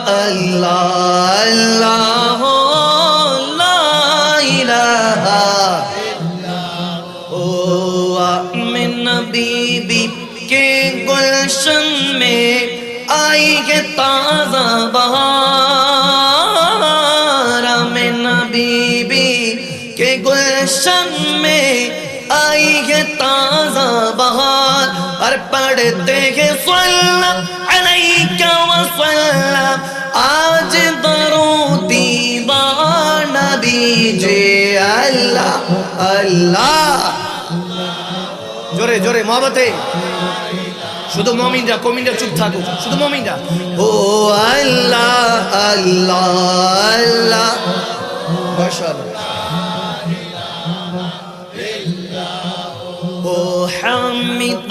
اللہ اللہ لا الہ او Amna be be کے گلشن میں آئی ہے تازہ بہار آمنہ بی بی کے گلشن میں آئی ہے تازہ بہار اور پڑھتے ہیں صلی علیک وسلم آج درودی با نبی جے اللہ اللہ জোরে জোরে মহব্বতে শুধু মুমিনরা কমিনরা চুপ থাকো শুধু মুমিনরা ও আল্লাহ আল্লাহ আল্লাহ মাশাআল্লাহ ও হামিদ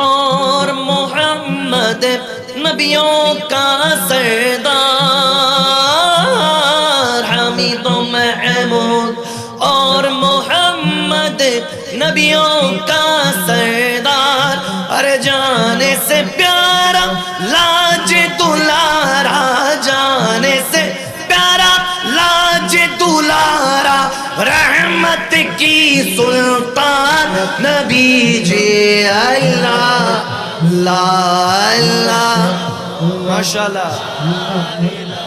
اور محمد نبیوں کا سردار حمید و محمود اور محمد نبیوں کا سردار ہر جانے سے پیارا لاج دلارا جانے سے پیارا لاج دلارا رحمت کی سلطان نبی جی اللہ لا اللہ ماشاءاللہ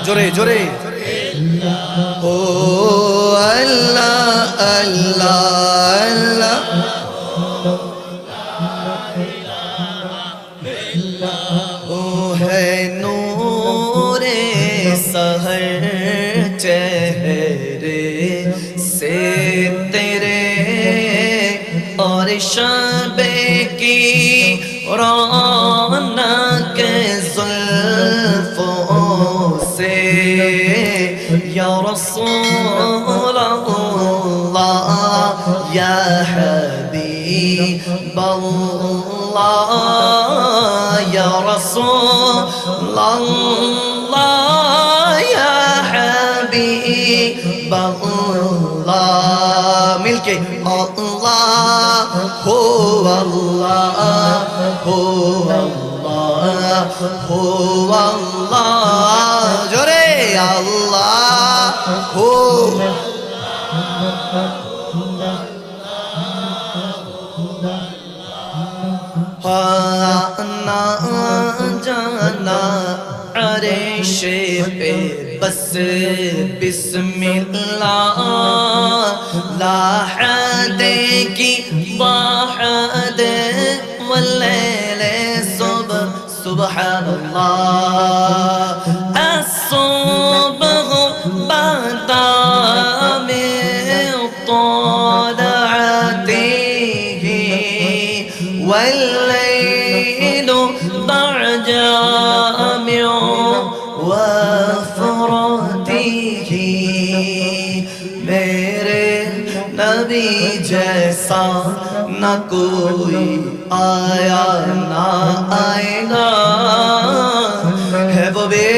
جورے جورے او اللہ اللہ اللہ او ہے نور سحر چہرے سے تیرے اور شب کی رونق زلفوں سے یا رسول اللہ یا حبیب اللہ یا رسول اللہ یا حبیب اللہ مل کے اللہ ہو اللہ ہو اللہ ہو اللہ جورے اللہ ہو آنا جانا عرش پہ بس بسم اللہ لا حد کی واحد واللیل صبح سبحان اللہ الصبح بدا من طلعته والليل بعد من وفرته میرے نبی جیسا نہ کوئی آیا نہ آئے گا ہے وہ بے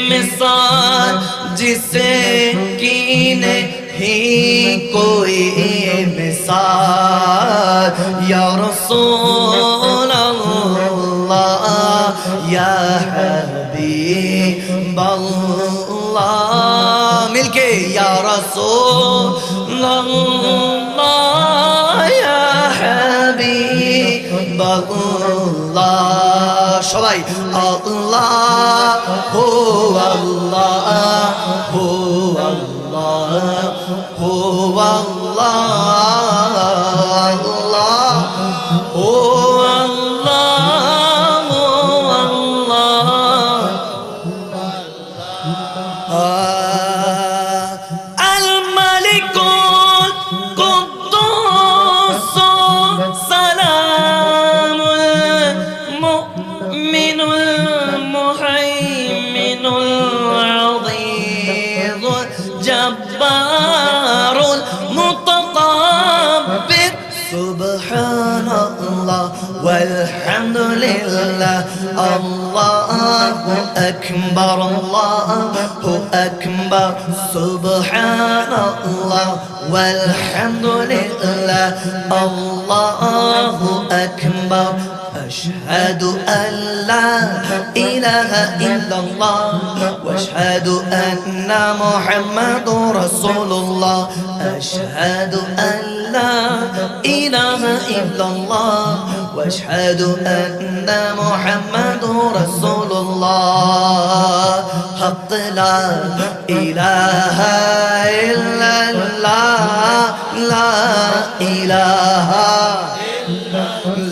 مثال جسے کی نہیں کوئی مثال یا رسول اللہ یا حبیب اللہ مل کے یا رسول اللہ یا حبیب اللہ সবাই আল্লাহ হো আল্লাহ হো আল্লাহ হো আল্লাহ আল্লাহ হো আল্লাহ হো আল্লাহ আল মালিকুল কুদ্দুস সালামুল মুমিনুল মুহাইমিনুল আযীযুল জাব্বারুল মুতাকাব্বির সুবহানাল্লাহ والحمد لله الله أكبر الله أكبر سبحان الله والحمد لله الله أكبر أشهد أن لا إله إلا الله وأشهد أن محمد رسول الله أشهد أن لا إله إلا الله وأشهد أن محمد رسول الله حق لا إله إلا الله لا إله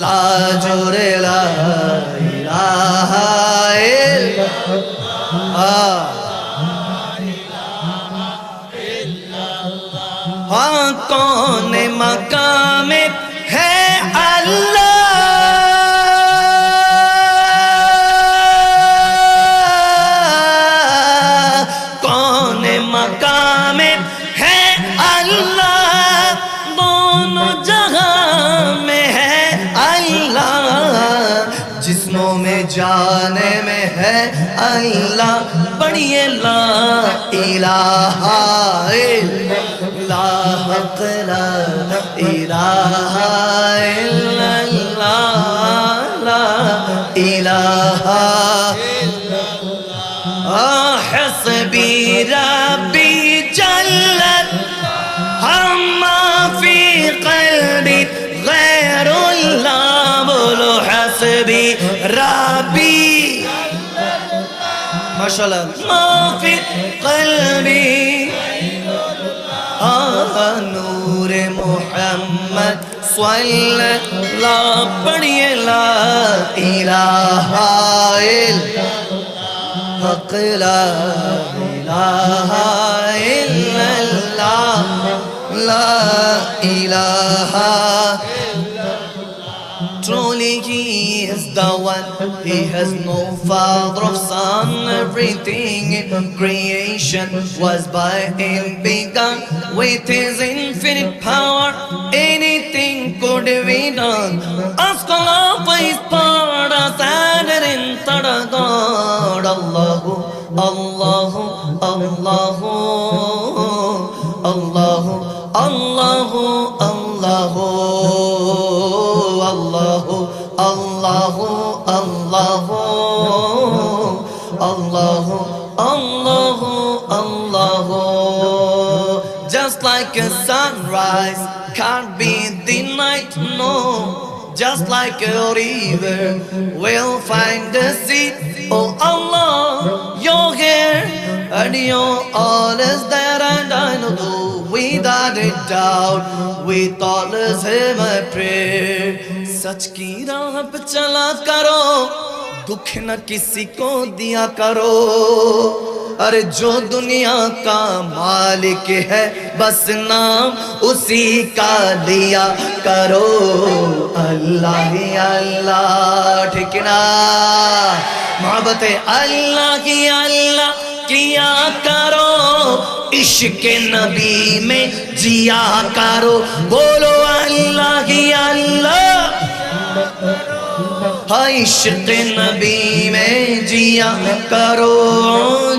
لا جور لا إله إلا الله ہاں کون مقام ہے اللہ کون مقام ہے اللہ دونوں جہاں میں ہے اللہ جسموں میں جانے میں ہے اللہ پڑھیے لا الہ لا حق لا الہ الا اللہ لا الہ حسبی ربی جلت ہما فی قلبی غیر اللہ بولو حسبی ربی ماشاءاللہ ما فی قلبی نور محمد صلی اللہ پڑھیے لا الہ الا حق لا الہ الا اللہ لا الہ Truly he is the one, he has no father of son, everything in creation was by him begun, with his infinite power, anything could be done, ask Allah for his pardon, and in God, Allahu, Allahu, Allahu, Allahu, Allahu, Allahu, Allahu, Allahu, Allahu, Allahu, Allahu, Allahu. Just like a sunrise can't be denied, no. Just like a river will find the sea. Oh Allah, you're here and you're all is there, and I know without a doubt with all is him I pray. سچ کی راہ پہ چلا کرو دکھ نہ کسی کو دیا کرو ارے جو دنیا کا مالک ہے بس نام اسی کا لیا کرو اللہ ہی اللہ ٹھیکنا محبت اللہ کی اللہ کیا کرو عشق نبی میں جیا کرو بولو اللہ کی اللہ عشق نبی میں جیا کرو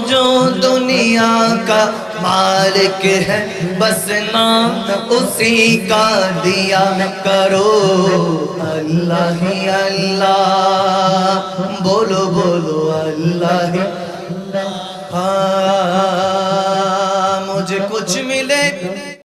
جو دنیا کا مالک ہے بس نام اسی کا دیا کرو اللہ ہی اللہ بولو بولو اللہ ہی مجھے کچھ ملے